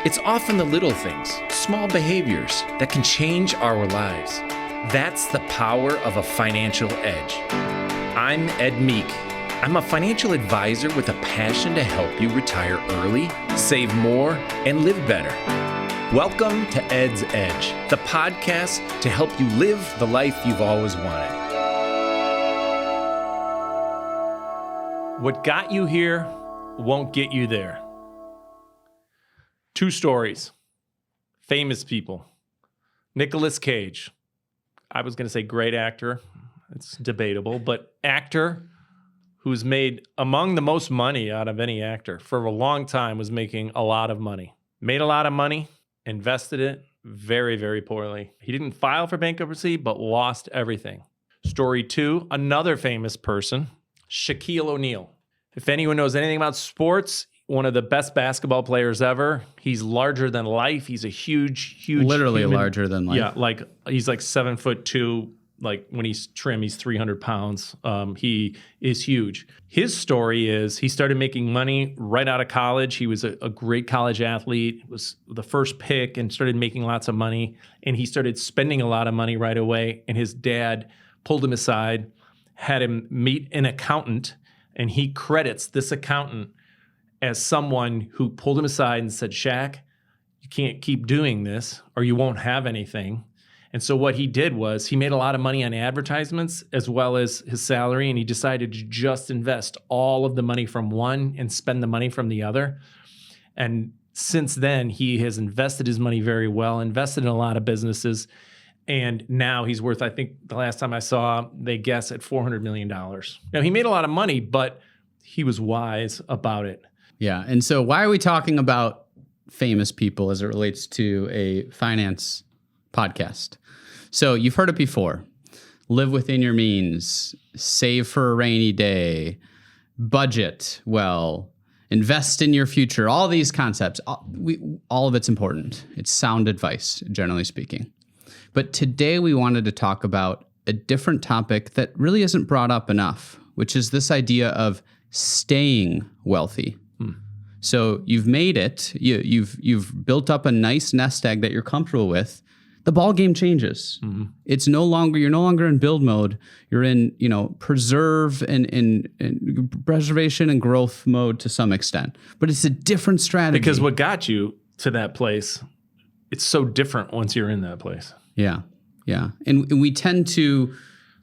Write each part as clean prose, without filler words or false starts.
It's often the little things, small behaviors that can change our lives. That's the power of a financial edge. I'm Ed Meek. I'm a financial advisor with a passion to help you retire early, save more, and live better. Welcome to Ed's Edge, the podcast to help you live the life you've always wanted. What got you here won't get you there. Two stories. Famous people. Nicolas Cage. I was going to say great actor. It's debatable, but actor who's made among the most money out of any actor for a long time, was making a lot of money. Made a lot of money, invested it very, very poorly. He didn't file for bankruptcy, but lost everything. Story two, another famous person, Shaquille O'Neal. If anyone knows anything about sports, one of the best basketball players ever. He's larger than life. He's a huge literally human. Larger than life. Yeah, he's like 7'2". Like when he's trim, he's 300 pounds. He is huge. His story is he started making money right out of college. He was a great college athlete, was the first pick and started making lots of money. And he started spending a lot of money right away. And his dad pulled him aside, had him meet an accountant, and he credits this accountant as someone who pulled him aside and said, Shaq, you can't keep doing this or you won't have anything. And so what he did was he made a lot of money on advertisements as well as his salary, and he decided to just invest all of the money from one and spend the money from the other. And since then, he has invested his money very well, invested in a lot of businesses, and now he's worth, I think the last time I saw, they guess at $400 million. Now, he made a lot of money, but he was wise about it. Yeah. And so why are we talking about famous people as it relates to a finance podcast? So you've heard it before. Live within your means, save for a rainy day, budget well, invest in your future, all these concepts, all of it's important. It's sound advice, generally speaking. But today we wanted to talk about a different topic that really isn't brought up enough, which is this idea of staying wealthy. So you've made it, you've built up a nice nest egg that you're comfortable with. The ball game changes. Mm-hmm. You're no longer in build mode. You're in, preserve and preservation and growth mode to some extent. But it's a different strategy. Because what got you to that place, it's so different once you're in that place. Yeah. Yeah. And we tend to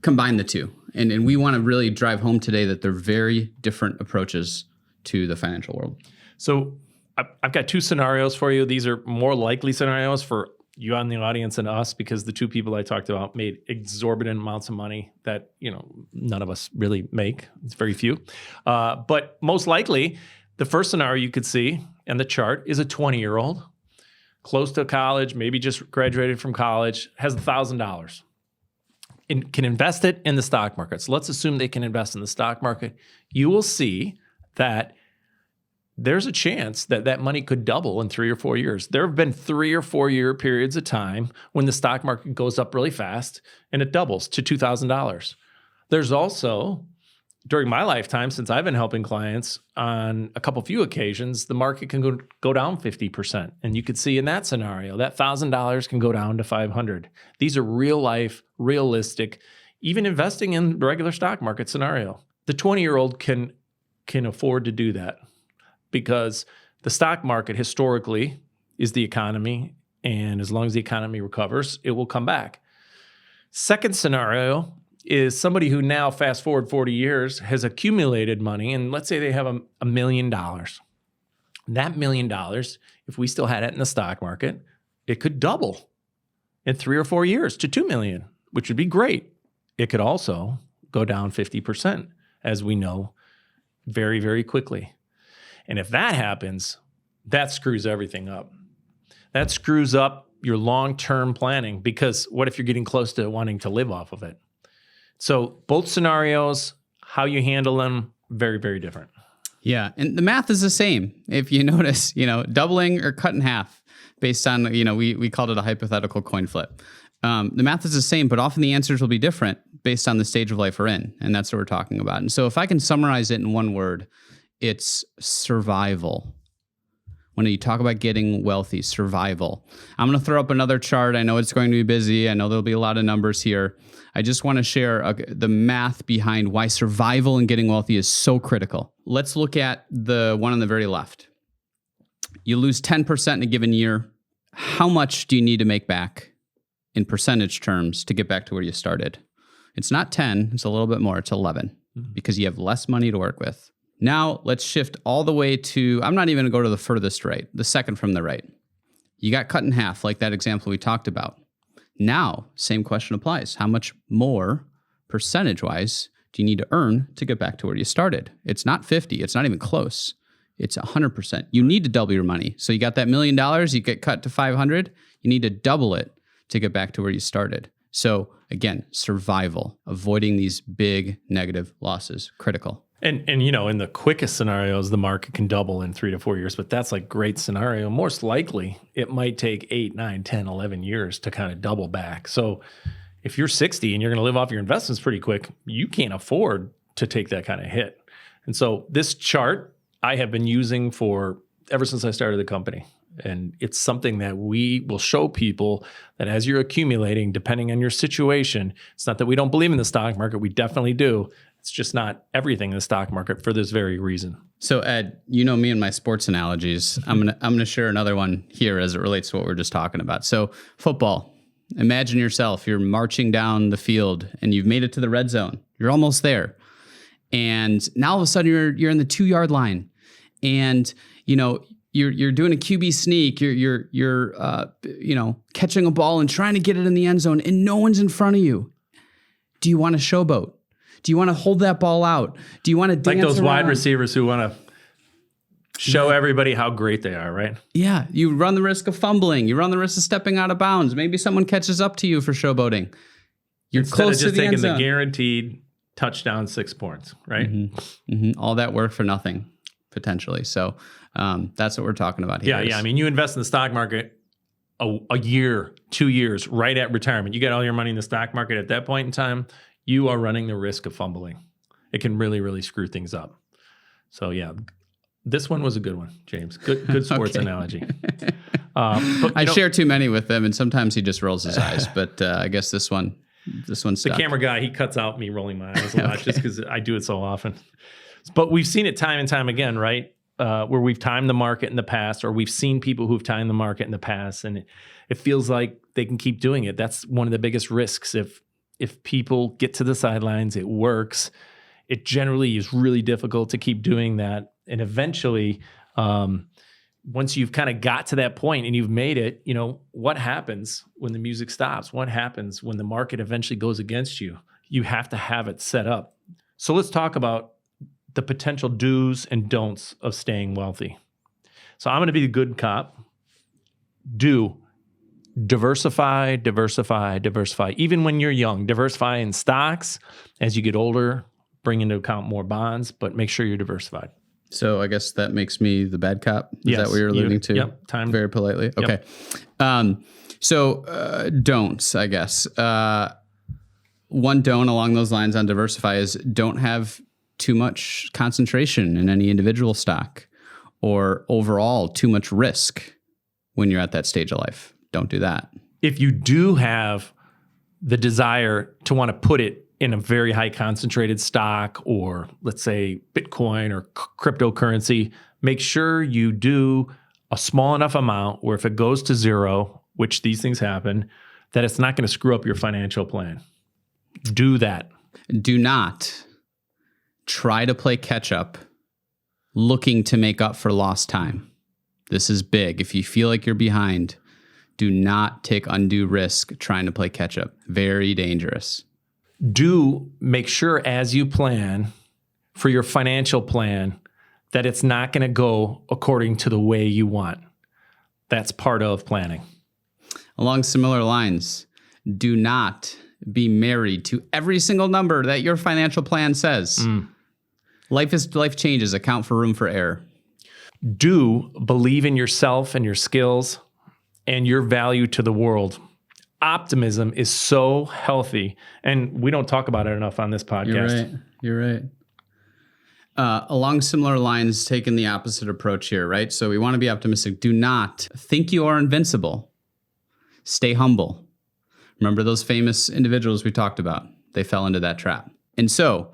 combine the two. And we want to really drive home today that they're very different approaches to the financial world. So I've got two scenarios for you. These are more likely scenarios for you on the audience and us, because the two people I talked about made exorbitant amounts of money that, none of us really make. It's very few. But most likely, the first scenario you could see in the chart is a 20-year-old, close to college, maybe just graduated from college, has $1,000 and can invest it in the stock market. So let's assume they can invest in the stock market. You will see that there's a chance that that money could double in 3 or 4 years. There have been 3 or 4 year periods of time when the stock market goes up really fast and it doubles to $2,000. There's also, during my lifetime, since I've been helping clients on a few occasions, the market can go down 50%. And you could see in that scenario, that $1,000 can go down to $500. These are real life, realistic, even investing in the regular stock market scenario. The 20-year-old can afford to do that, because the stock market historically is the economy, and as long as the economy recovers, it will come back. Second scenario is somebody who now, fast forward 40 years, has accumulated money, and let's say they have $1 million. That $1 million, if we still had it in the stock market, it could double in 3 or 4 years to $2 million, which would be great. It could also go down 50%, as we know, very, very quickly. And if that happens, that screws everything up. That screws up your long-term planning, because what if you're getting close to wanting to live off of it? So both scenarios, how you handle them, very, very different. Yeah, and the math is the same. If you notice, doubling or cut in half based on, we called it a hypothetical coin flip. The math is the same, but often the answers will be different based on the stage of life we're in. And that's what we're talking about. And so if I can summarize it in one word, it's survival. when you talk about getting wealthy, survival. I'm going to throw up another chart. I know it's going to be busy. I know there'll be a lot of numbers here. I just want to share the math behind why survival and getting wealthy is so critical. Let's look at the one on the very left. You lose 10% in a given year. How much do you need to make back in percentage terms to get back to where you started? It's not 10, it's a little bit more, it's 11, because you have less money to work with. Now, let's shift all the way to, I'm not even going to go to the furthest right, the second from the right. You got cut in half, like that example we talked about. Now, same question applies. How much more, percentage-wise, do you need to earn to get back to where you started? It's not 50, it's not even close. It's 100%. You need to double your money. So you got that $1 million, you get cut to 500, you need to double it to get back to where you started. So again, survival, avoiding these big negative losses, critical. And in the quickest scenarios, the market can double in 3 to 4 years, but that's like great scenario. Most likely, it might take 8, 9, 10, 11 years to kind of double back. So if you're 60 and you're going to live off your investments pretty quick, you can't afford to take that kind of hit. And so this chart I have been using ever since I started the company. And it's something that we will show people that as you're accumulating, depending on your situation, it's not that we don't believe in the stock market. We definitely do. It's just not everything in the stock market for this very reason. So Ed, you know me and my sports analogies. I'm gonna share another one here as it relates to what we're just talking about. So football. Imagine yourself, you're marching down the field and you've made it to the red zone. You're almost there. And now all of a sudden you're in the 2-yard line. And you're doing a QB sneak, you're catching a ball and trying to get it in the end zone, and no one's in front of you. Do you want to showboat? Do you want to hold that ball out? Do you want to dance like those around? wide receivers who want to show everybody how great they are, right? Yeah, you run the risk of fumbling. You run the risk of stepping out of bounds. Maybe someone catches up to you for showboating. You're Instead close of just to the end taking zone. the guaranteed touchdown 6 points, right? All that work for nothing, potentially. So that's what we're talking about here. Yeah. I mean, you invest in the stock market a year, 2 years, right at retirement. You get all your money in the stock market at that point in time, you are running the risk of fumbling. It can really, really screw things up. So yeah, this one was a good one, James. Good sports analogy. But, I share too many with him, and sometimes he just rolls his eyes. But I guess this one's the camera guy, he cuts out me rolling my eyes a lot just because I do it so often. But we've seen it time and time again, right? Where we've timed the market in the past, or we've seen people who've timed the market in the past, and it feels like they can keep doing it. That's one of the biggest risks. If people get to the sidelines, it works. It generally is really difficult to keep doing that. And eventually, once you've kind of got to that point and you've made it, what happens when the music stops? What happens when the market eventually goes against you? You have to have it set up. So let's talk about the potential do's and don'ts of staying wealthy. So I'm going to be the good cop. Do diversify. Even when you're young, diversify in stocks. As you get older, bring into account more bonds, but make sure you're diversified. So I guess that makes me the bad cop. Is that what you're alluding to? Yep. Time. Very politely. Okay. So don'ts, I guess. One don't along those lines on diversify is don't have too much concentration in any individual stock, or overall too much risk when you're at that stage of life. Don't do that. If you do have the desire to want to put it in a very high concentrated stock, or let's say Bitcoin or cryptocurrency, make sure you do a small enough amount where if it goes to zero, which these things happen, that it's not going to screw up your financial plan. Do that. Do not try to play catch up looking to make up for lost time. This is big. If you feel like you're behind, do not take undue risk trying to play catch up. Very dangerous. Do make sure as you plan for your financial plan that it's not going to go according to the way you want. That's part of planning. Along similar lines, do not be married to every single number that your financial plan says. Life changes. Account for room for error. Do believe in yourself and your skills and your value to the world. Optimism is so healthy, and we don't talk about it enough on this podcast. You're right. Along similar lines, taking the opposite approach here, right? So we want to be optimistic. Do not think you are invincible. Stay humble. Remember those famous individuals we talked about? They fell into that trap. And so,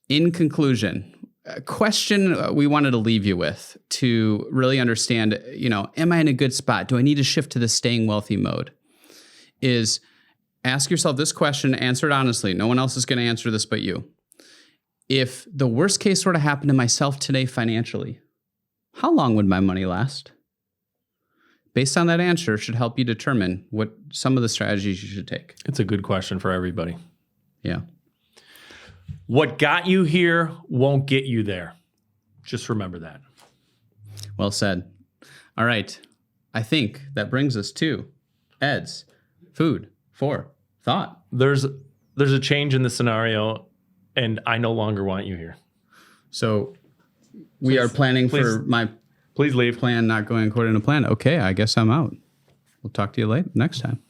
in conclusion, a question we wanted to leave you with to really understand, am I in a good spot? Do I need to shift to the staying wealthy mode? Is ask yourself this question, answer it honestly. No one else is going to answer this but you. If the worst case were to happen to myself today financially, how long would my money last? Based on that answer should help you determine what some of the strategies you should take. It's a good question for everybody. Yeah. What got you here won't get you there. Just remember that. Well said. All right. I think that brings us to Ed's food for thought. There's a change in the scenario, and I no longer want you here. So we are planning for my Please leave. plan not going according to plan. Okay, I guess I'm out. We'll talk to you next time.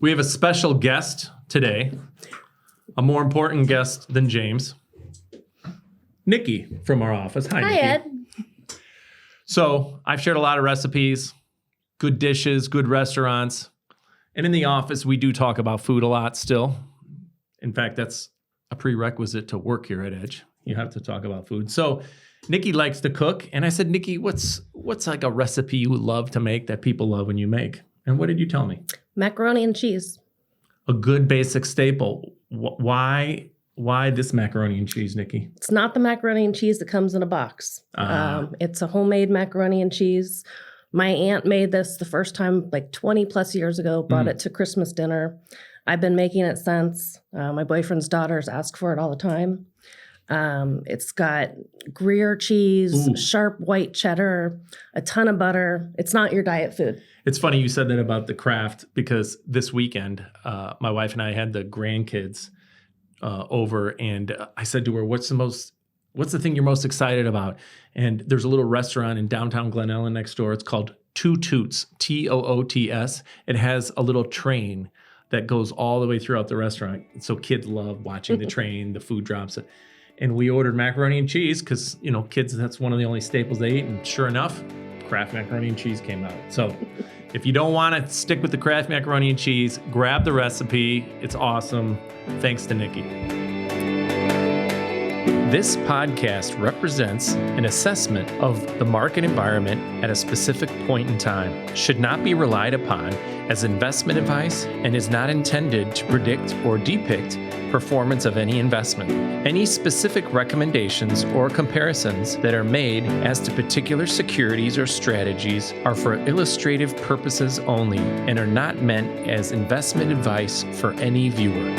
We have a special guest today, a more important guest than James. Nikki from our office. Hi, Nikki. Ed. So I've shared a lot of recipes, good dishes, good restaurants. And in the office, we do talk about food a lot still. In fact, that's a prerequisite to work here at Edge. You have to talk about food. So Nikki likes to cook. And I said, Nikki, what's like a recipe you love to make that people love when you make? And what did you tell me? Macaroni and cheese. A good basic staple. Why this macaroni and cheese, Nikki? It's not the macaroni and cheese that comes in a box. It's a homemade macaroni and cheese. My aunt made this the first time like 20 plus years ago, brought it to Christmas dinner. I've been making it since. My boyfriend's daughters ask for it all the time. It's got Gruyere cheese, sharp white cheddar, a ton of butter. It's not your diet food. It's funny you said that about the craft because this weekend, my wife and I had the grandkids over, and I said to her, "What's the thing you're most excited about?" And there's a little restaurant in downtown Glen Ellen next door. It's called Two Toots, Toots. It has a little train that goes all the way throughout the restaurant. So kids love watching the train, the food drops. And we ordered macaroni and cheese because, kids, that's one of the only staples they eat. And sure enough, Kraft macaroni and cheese came out. So if you don't want to stick with the Kraft macaroni and cheese, grab the recipe. It's awesome. Thanks to Nikki. This podcast represents an assessment of the market environment at a specific point in time, should not be relied upon as investment advice, and is not intended to predict or depict performance of any investment. Any specific recommendations or comparisons that are made as to particular securities or strategies are for illustrative purposes only and are not meant as investment advice for any viewer.